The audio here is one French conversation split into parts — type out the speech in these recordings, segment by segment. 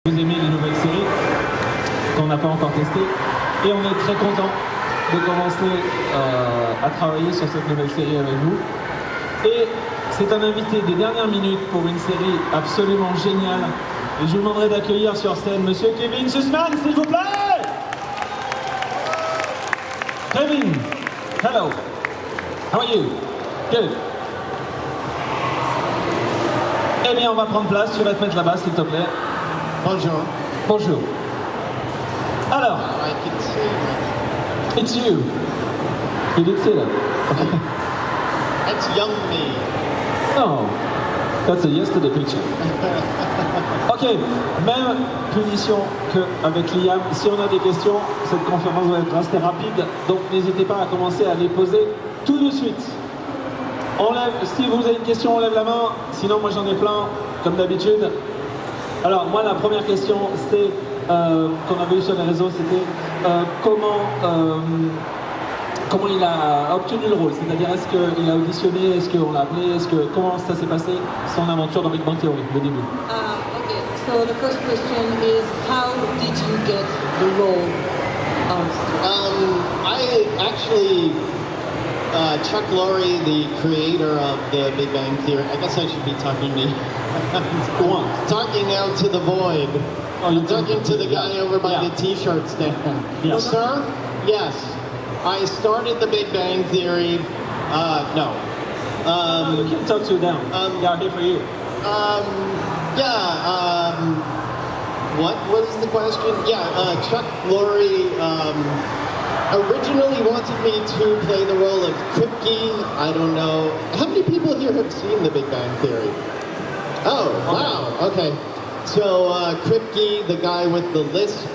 Vous aimez les nouvelles séries qu'on n'a pas encore testées et on est très content de commencer à travailler sur cette nouvelle série avec vous. Et c'est un invité de dernière minute pour une série absolument géniale. Et je vous demanderai d'accueillir sur scène Monsieur Kevin Sussman, s'il vous plaît. Kevin, hello. How are you? Good. Eh bien, on va prendre place. Tu vas te mettre là-bas, s'il te plaît. Bonjour. Bonjour. Alors, I can see. it's you. You did say that. Okay. That's young me. Oh, that's a yesterday picture. Ok, même punition qu'avec Liam. Si on a des questions, cette conférence va être assez rapide, donc n'hésitez pas à commencer à les poser tout de suite. Si vous avez une question, on lève la main, sinon moi j'en ai plein, comme d'habitude. Alors moi la première question c'est, qu'on avait eu sur les réseaux, c'était comment il a obtenu le rôle, c'est-à-dire est-ce qu'il a auditionné, est-ce qu'on l'a appelé, comment ça s'est passé, son aventure dans Big Bang Theory, le début. Okay, so the first question is, how did you get the role of? I actually, Chuck Lorre, the creator of the Big Bang Theory, I guess I should be talking to Go on. talking out to the void. Oh, you're talking to the guy over by Yeah. the t-shirt stand. Yeah. Sir, yes, I started the Big Bang Theory. No. You can talk to them. They are here for you. What was the question? Chuck Lorre originally wanted me to play the role of Kripke. I don't know. How many people here have seen The Big Bang Theory? Oh, wow. Okay. So Kripke, the guy with the lisp,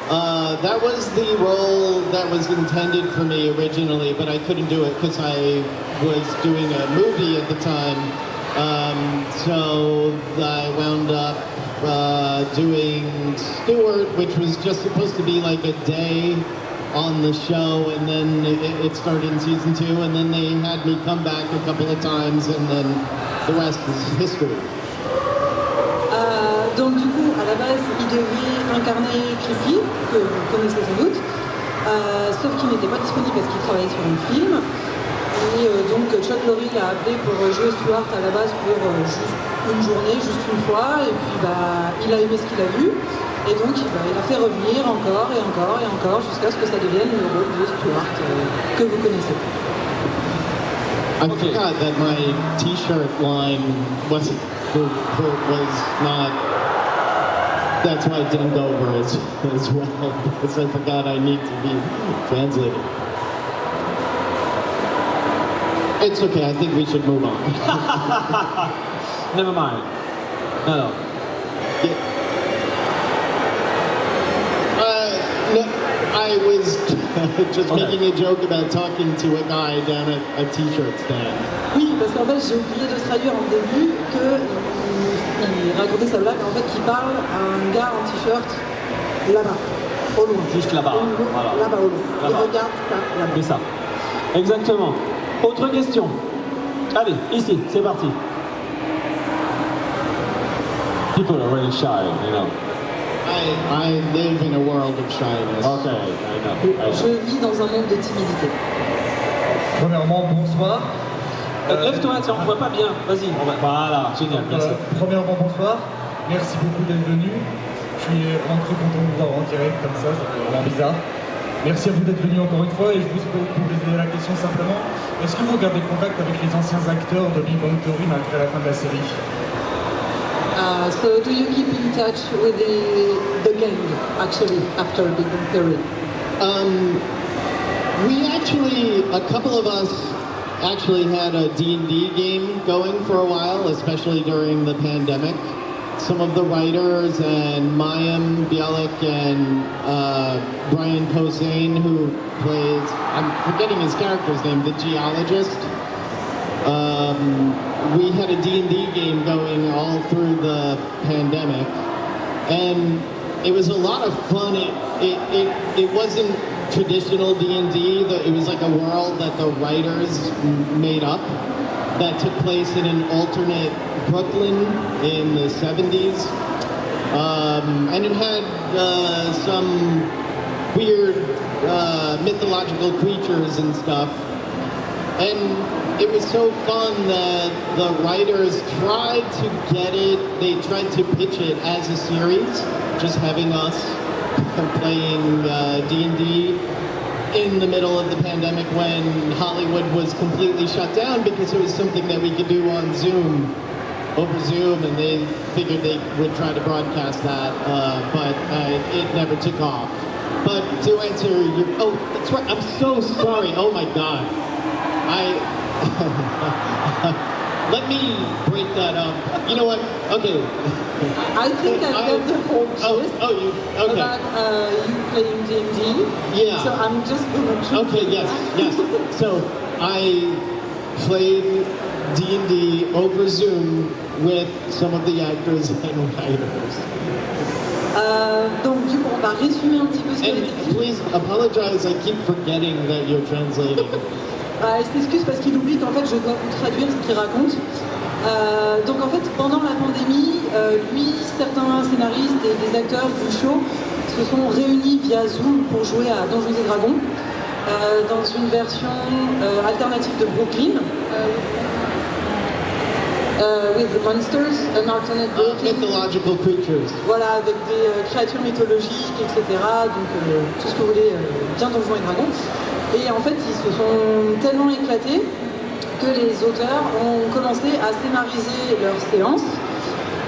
that was the role that was intended for me originally, but I couldn't do it because I was doing a movie at the time. So I wound up doing Stewart, which was just supposed to be like a day on the show, and then it started in season 2, and then they had me come back a couple of times, and then the rest is history. Donc du coup, à la base, il devait incarner Kripke, que vous connaissez sans doute, sauf qu'il n'était pas disponible parce qu'il travaillait sur un film. Et donc Chuck Lorre l'a appelé pour jouer Stewart à la base pour juste une journée, juste une fois, et puis il a aimé ce qu'il a vu, et donc il a fait revenir encore et encore et encore jusqu'à ce que ça devienne le rôle de Stewart que vous connaissez. I forgot that my t-shirt line was not. That's why it didn't go over as well, because I forgot I need to be translated. It's okay, I think we should move on. Never mind. No. No, I was just making a joke about talking to a guy down at a t-shirt stand. Oui, parce qu'en fait j'ai oublié de traduire en début qu'il racontait sa blague, en fait qu'il parle à un gars en t-shirt là-bas, au loin. Juste là-bas. Voilà. Là-bas au loin. Là-bas. Il regarde ça là-bas. C'est ça. Exactement. Autre question. Allez, ici, c'est parti. People are really shy, you know. I live in a world of shyness. Okay, I know. Je vis dans un monde de timidité. Premièrement, bonsoir. Lève-toi, tiens, on voit pas bien. Vas-y, voilà, génial, merci. Premièrement, bonsoir. Merci beaucoup d'être venu. Je suis vraiment très content de vous avoir en direct comme ça fait vraiment bizarre. Merci à vous d'être venu encore une fois et je vous pour poser la question simplement. Est-ce que vous gardez contact avec les anciens acteurs de Big Bang Theory malgré la fin de la série? So do you keep in touch with the gang actually after Big Bang Theory? We actually, a couple of us actually had a D&D game going for a while, especially during the pandemic. Some of the writers and Mayim Bialik and Brian Posehn, who plays, I'm forgetting his character's name, the geologist. We had a D&D game going all through the pandemic, and it was a lot of fun. It wasn't traditional D&D. It was like a world that the writers made up that took place in an alternate Brooklyn in the 70s. And it had some weird mythological creatures and stuff. And it was so fun that the writers tried to get it, they tried to pitch it as a series, just having us playing D&D in the middle of the pandemic when Hollywood was completely shut down because it was something that we could do on Zoom, over Zoom, and they figured they would try to broadcast that, but it never took off. But to answer your, oh, that's right, I'm so sorry, oh my God. Let me break that up. You know what, okay. I think I got the whole gist okay. about you playing D&D. Yeah. So I'm just gonna Okay, yes. So I played D&D over Zoom with some of the actors and writers. Donc du coup, on va résumer un petit peu ce qui a été And dit. please apologize, I keep forgetting that you're translating. Il s'excuse parce qu'il oublie qu'en fait je dois vous traduire ce qu'il raconte. Donc en fait pendant la pandémie, lui, certains scénaristes et des acteurs du show se sont réunis via Zoom pour jouer à Donjons et Dragons dans une version alternative de Brooklyn. With the monsters, an alternate Brooklyn. Mythological creatures. Voilà, avec des créatures mythologiques, etc. Donc tout ce que vous voulez, bien Donjons et Dragons. Et en fait, ils se sont tellement éclatés que les auteurs ont commencé à scénariser leurs séances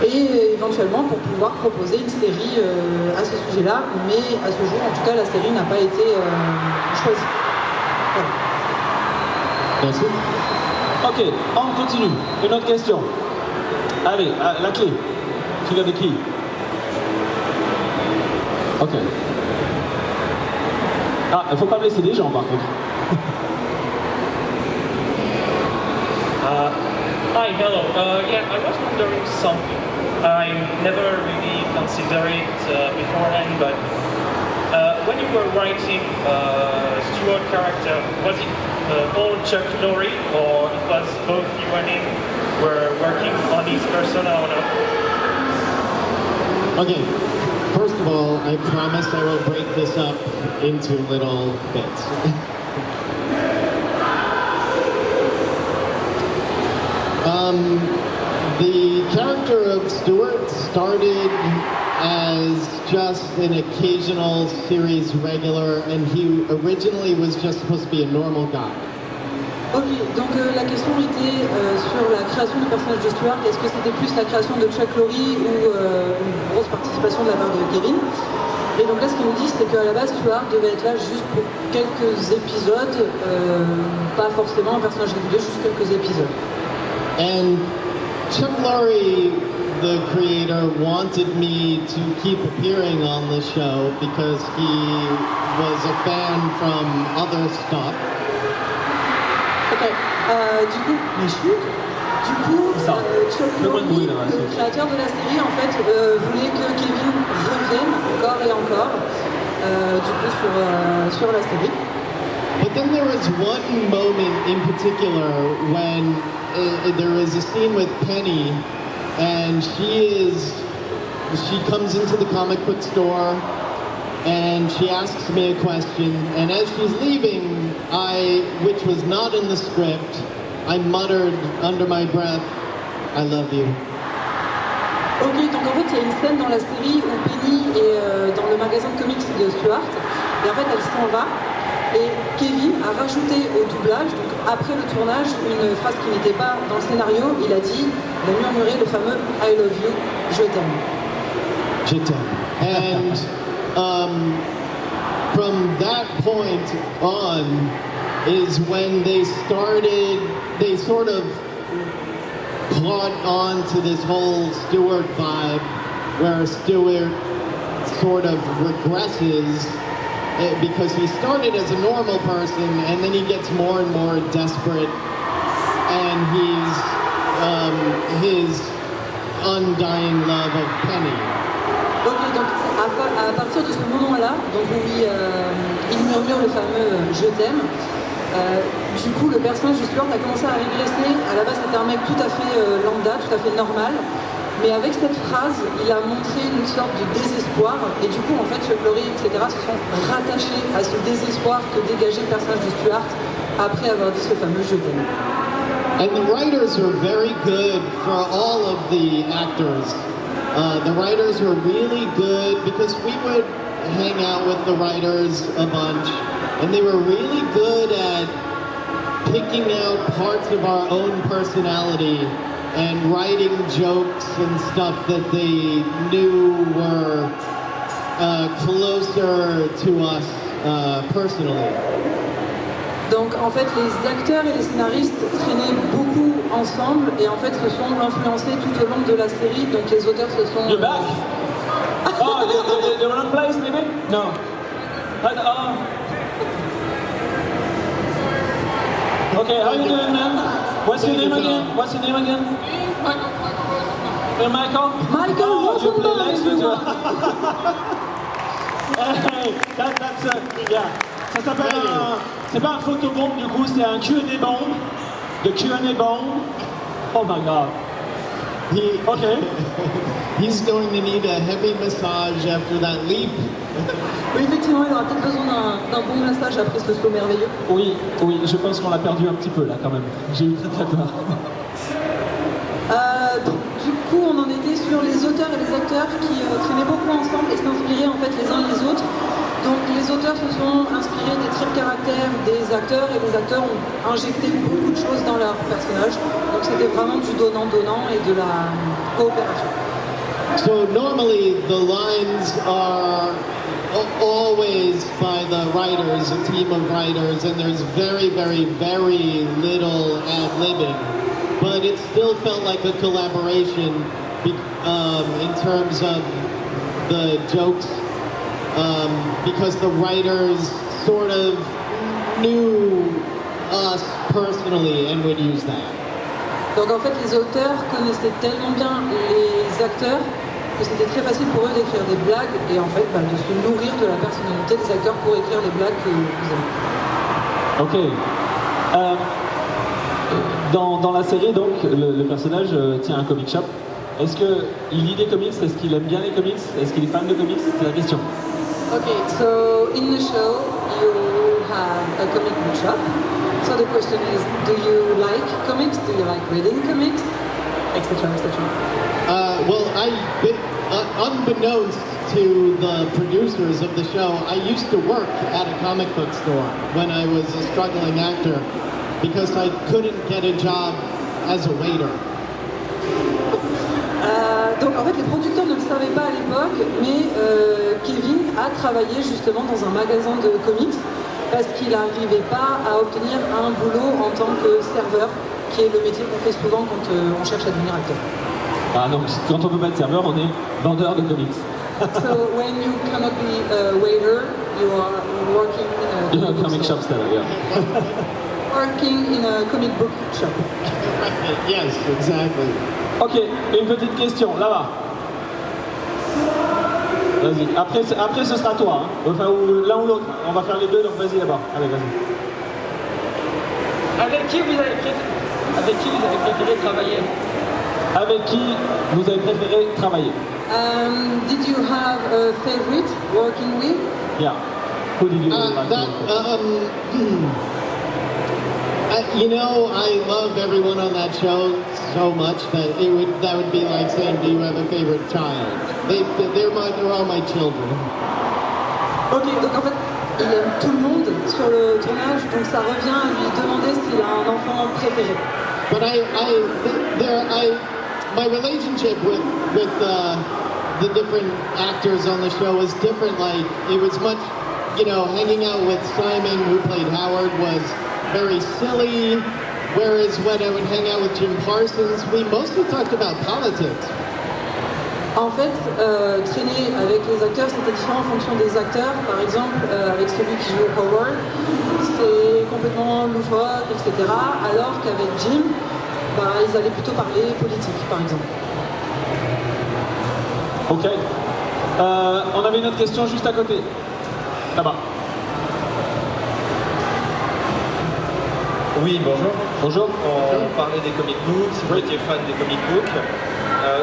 et éventuellement pour pouvoir proposer une série à ce sujet-là. Mais à ce jour, en tout cas, la série n'a pas été choisie. Voilà. Merci. Ok, on continue. Une autre question. Allez, la clé. Qui a des clés? Ok. Ah, il faut pas blesser les gens par contre. Hi, hello. Yeah, I was wondering something. I never really considered it beforehand, but when you were writing Stuart character, was it all Chuck Lorre, or it was both you and him were working on his persona or not? Okay, first of all, I promise I will break this up into little bits. The character of Stuart started as just an occasional series regular, and he originally was just supposed to be a normal guy. Ok, donc la question était sur la création du personnage de Stuart. Est-ce que c'était plus la création de Chuck Lorre ou une grosse participation de la part de Kevin? Et donc là, ce qu'il nous dit, c'est qu'à la base, Stuart devait être là juste pour quelques épisodes, pas forcément un personnage régulier, juste quelques épisodes. And Chuck Lorre, the creator, wanted me to keep appearing on the show because he was a fan from other stuff. Ok, du coup, Chuck Lorre, le créateur de la série, en fait, voulait que Kevin revienne encore et encore, du coup, sur la série. But then there was one moment in particular when there was a scene with Penny, and she comes into the comic book store, and she asks me a question, and as she's leaving, which was not in the script, I muttered under my breath, I love you. Ok, donc en fait, il y a une scène dans la série où Penny est dans le magasin de comics de Stuart, et en fait, elle s'en va, et Kevin a rajouté au doublage, donc après le tournage, une phrase qui n'était pas dans le scénario. Il a murmuré le fameux I love you, je t'aime. Je t'aime. And from that point on is when they sort of caught on to this whole Stuart vibe, where Stuart sort of regresses because he started as a normal person and then he gets more and more desperate, and his undying love of Penny. Ok, donc à partir de ce moment-là, donc où il murmure le fameux je t'aime, du coup le personnage de Stuart a commencé à régresser. À la base c'était un mec tout à fait lambda, tout à fait normal, Mais avec cette phrase, il a montré une sorte de désespoir. Et du coup, en fait, Chuck Lorre, etc. se sont rattachés à ce désespoir que dégageait le personnage de Stuart après avoir dit ce fameux « je t'aime ». And the writers are very good for all of the actors. The writers were really good because we would hang out with the writers a bunch, and they were really good at picking out parts of our own personality and writing jokes and stuff that they knew were closer to us personally. Donc en fait, les acteurs et les scénaristes traînaient beaucoup ensemble et en fait se sont influencés tout au long de la série. Donc les auteurs se sont... You're back? Oh, the wrong place maybe? No. Okay, how you doing, man? What's your name again? What's your name again? Michael? Michael Oh, you play Rosenbaum, next to excuse-moi. Hey, that's yeah. Ça s'appelle c'est pas un photobomb du coup, c'est un Q&A bomb. The Q&A bomb. Oh my god. Okay. He's going to need a heavy massage after that leap. Oui, effectivement, il aura peut-être besoin d'un bon massage après ce saut merveilleux. Oui, je pense qu'on l'a perdu un petit peu là quand même. J'ai eu très très peur. Donc, du coup, on en était sur les auteurs et les acteurs qui traînaient beaucoup ensemble et s'inspiraient en fait les uns les autres. Donc les auteurs se sont inspirés des traits de caractère des acteurs et les acteurs ont injecté beaucoup de choses dans leur personnage. Donc c'était vraiment du donnant-donnant et de la coopération. So normally the lines are always by the writers, a team of writers, and there's very, very, very little ad-libbing. But it still felt like a collaboration in terms of the jokes, because the writers sort of knew us personally and would use that. Donc en fait les auteurs connaissaient tellement bien les acteurs que c'était très facile pour eux d'écrire des blagues et en fait de se nourrir de la personnalité des acteurs pour écrire les blagues que vous aimez. Ok. Dans la série, donc, le personnage tient un comic shop. Est-ce qu'il lit des comics? Est-ce qu'il aime bien les comics? Est-ce qu'il est fan de comics? C'est la question. Okay, so in the show you have a comic book shop. So the question is, do you like comics? Do you like reading comics? Etc. etc. Well, unbeknownst to the producers of the show, I used to work at a comic book store when I was a struggling actor because I couldn't get a job as a waiter. Donc en fait les producteurs ne le savaient pas à l'époque, mais Kevin a travaillé justement dans un magasin de comics parce qu'il n'arrivait pas à obtenir un boulot en tant que serveur, qui est le métier qu'on fait souvent quand on cherche à devenir acteur. Ah, donc quand on peut pas être serveur, on est vendeur de comics. So when you cannot be a waiter, you are working in a Comic shop seller, yeah. working in a comic book shop. Yes, exactly. Ok, une petite question, là-bas. Vas-y, après ce sera toi, hein. Enfin, ou l'un ou l'autre. On va faire les deux, donc vas-y là-bas. Allez, vas-y. Avec qui vous avez préféré travailler? Avec qui vous avez préféré travailler? Did you have a favorite working with? Yeah. Who did you like to work with? You know, I love everyone on that show so much that that would be like saying, do you have a favorite child? They're all my children. Ok, donc en fait, il aime tout le monde sur le tournage, donc ça revient à lui demander s'il a un enfant préféré. But my relationship with the different actors on the show was different. Like, it was much, hanging out with Simon, who played Howard, was very silly, whereas when I would hang out with Jim Parsons, we mostly talked about politics. En fait, traîner avec les acteurs, c'était différent en fonction des acteurs. Par exemple, avec celui qui joue Howard, c'est complètement loufoque, etc. Alors qu'avec Jim, ils allaient plutôt parler politique, par exemple. Ok. On avait une autre question juste à côté. Là-bas. Oui, bonjour. Bonjour. On parlait des comic books, si vous étiez fan des comic books.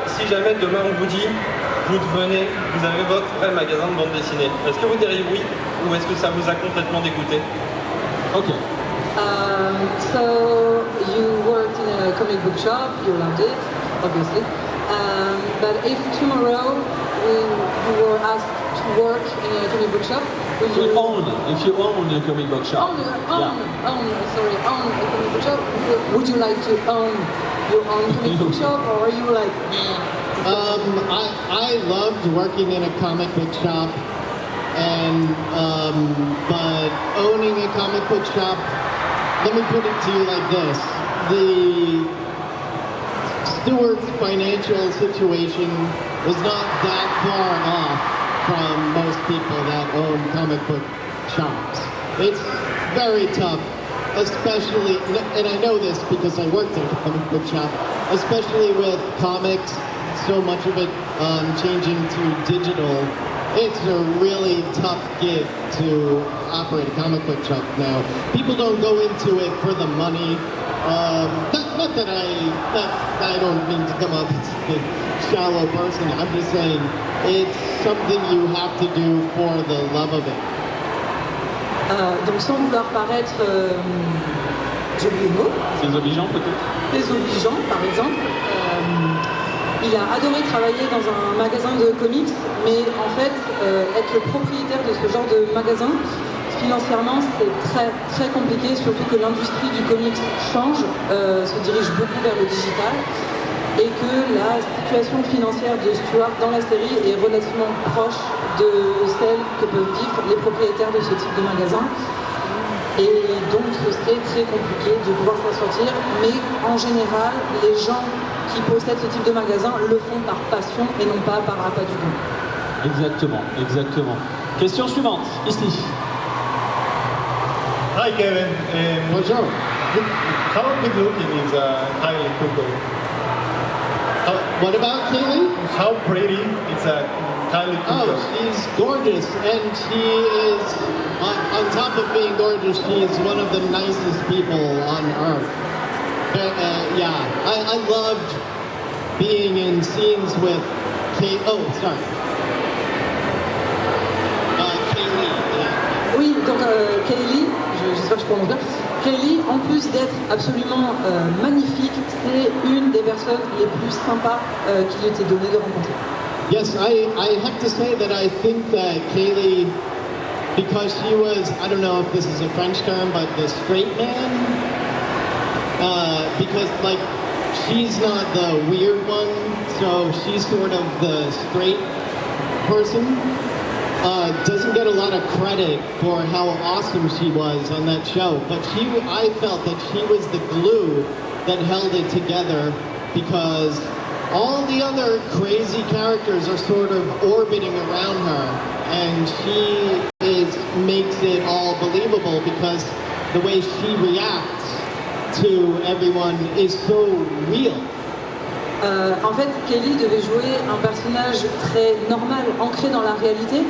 Si jamais demain on vous dit, vous devenez, vous avez votre vrai magasin de bande dessinée, est-ce que vous diriez oui ou est-ce que ça vous a complètement dégoûté? Ok. So you worked in a comic book shop, you loved it, obviously. But if tomorrow you were asked to work in a comic book shop, would If you you own a comic book shop. own a comic book shop? Would you like to own your own comic book shop, or are you like, I loved working in a comic book shop, and but owning a comic book shop, let me put it to you like this: the Stewart's financial situation was not that far off from most people that own comic book shops. It's very tough, especially, and I know this because I worked in a comic book shop, especially with comics, so much of it changing to digital. It's a really tough gig to operate a comic book shop now. People don't go into it for the money. Not that I don't mean to come off as a shallow person. I'm just saying it's something you have to do for the love of it. donc sans vouloir paraître, j'ai oublié le mot, Désobligeant peut-être. désobligeant par exemple. Il a adoré travailler dans un magasin de comics, mais en fait, être le propriétaire de ce genre de magasin, financièrement, c'est très très compliqué, surtout que l'industrie du comics change, se dirige beaucoup vers le digital, et que la situation financière de Stuart dans la série est relativement proche de celle que peuvent vivre les propriétaires de ce type de magasin. Et donc ce serait très compliqué de pouvoir s'en sortir, mais en général, les gens qui possèdent ce type de magasin le font par passion et non pas par appât du gain. Exactement, exactement. Question suivante, ici. Hi Kevin. Bonjour. How good looking is Kylie Cuoco? What about Kaylee? How pretty is Kylie Cuoco? Oh, she's gorgeous, and she is, on top of being gorgeous, she is one of the nicest people on earth. Yeah, I loved being in scenes with Kaylee. Yeah. Oui, donc Kaylee, j'espère que je prononce bien. Kaylee, en plus d'être absolument magnifique, c'est une des personnes les plus sympas qu'il était donné de rencontrer. Yes, I have to say that I think that Kaylee, because she was, I don't know if this is a French term, but the straight man, because like she's not the weird one, so she's sort of the straight person. Doesn't get a lot of credit for how awesome she was on that show, but I felt that she was the glue that held it together, because all the other crazy characters are sort of orbiting around her, and she makes it all believable because the way she reacts to everyone is so real. En fait, Kelly devait jouer un personnage très normal, ancré dans la réalité,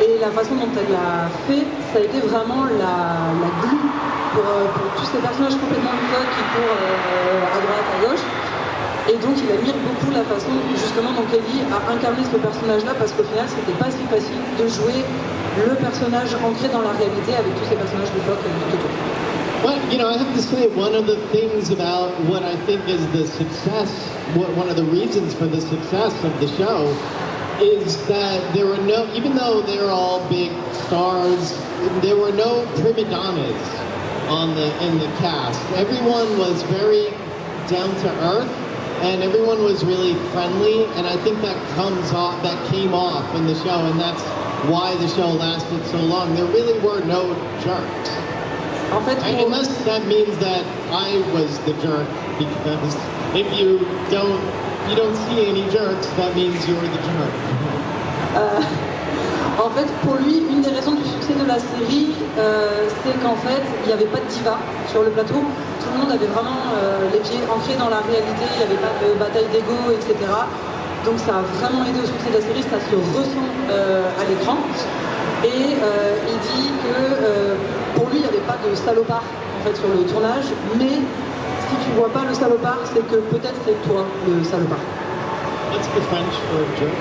et la façon dont elle l'a fait, ça a été vraiment la glue pour tous ces personnages complètement loufoques qui courent à droite, à gauche. Et donc il admire beaucoup la façon justement dont Kelly a incarné ce personnage-là, parce qu'au final c'était pas si facile de jouer le personnage ancré dans la réalité avec tous ces personnages loufoques tout autour. Well, you know, I have to say, one of the things about what I think is the success, one of the reasons for the success of the show, is that there were no, even though they're all big stars, there were no prima donnas in the cast. Everyone was very down to earth, and everyone was really friendly, and I think that came off in the show, and that's why the show lasted so long. There really were no jerks. En fait, Unless that means that I was the jerk, because if you don't see any jerks, that means you're the jerk. En fait, pour lui, une des raisons du succès de la série, c'est qu'en fait, il n'y avait pas de diva sur le plateau. Tout le monde avait vraiment les pieds ancrés dans la réalité, il n'y avait pas de bataille d'ego, etc. Donc ça a vraiment aidé au succès de la série, ça se ressent à l'écran. Et il dit que pour lui, il n'y avait pas de salopard en fait, sur le tournage, mais si tu vois pas le salopard, c'est que peut-être c'est toi le salopard. What's the French for jerk?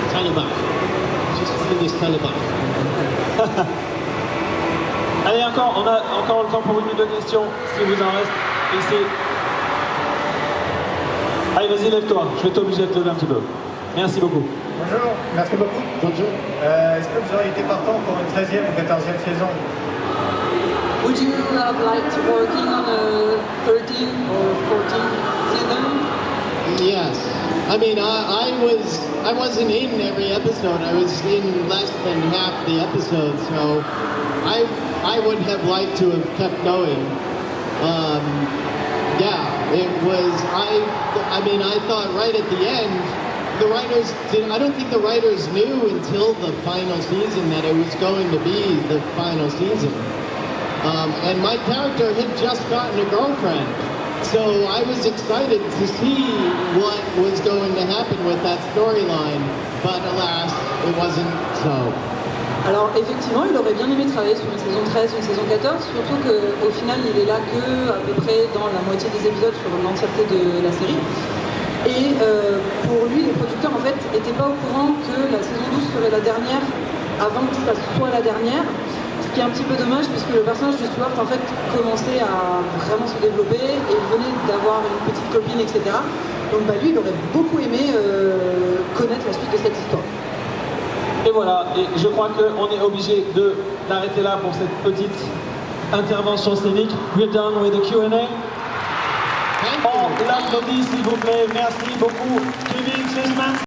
Talibach. Just this Talibach. Allez, on a encore le temps pour une ou deux questions, si vous en reste ici. Allez, vas-y, lève-toi. Je vais t'obliger de te lever un petit peu. Merci beaucoup. Bonjour, merci beaucoup. Bonjour. Est-ce que vous auriez été partant pour une 13e ou 14e saison? Would you have liked working on a 13th or 14th season? Yes. I mean, I wasn't in every episode. I was in less than half the episode, so I would have liked to have kept going. Yeah, it was. I thought right at the end, the writers did. I don't think the writers knew until the final season that it was going to be the final season. And my character had just gotten a girlfriend. So I was excited to see what was going to happen with that storyline, but alas, it wasn't so. Alors effectivement, il aurait bien aimé travailler sur une saison 13, une saison 14, surtout qu'au final, il est là que à peu près dans la moitié des épisodes sur l'entièreté de la série. Et pour lui, les producteurs en fait n'étaient pas au courant que la saison 12 serait la dernière avant que ça soit la dernière. Ce qui est un petit peu dommage puisque le personnage de Stuart en fait commençait à vraiment se développer et il venait d'avoir une petite copine, etc. Donc lui, il aurait beaucoup aimé connaître la suite de cette histoire. Et voilà, et je crois qu'on est obligé d'arrêter là pour cette petite intervention scénique. We're done with the Q&A. On l'applaudit s'il vous plaît. Merci beaucoup, Kevin Sussman.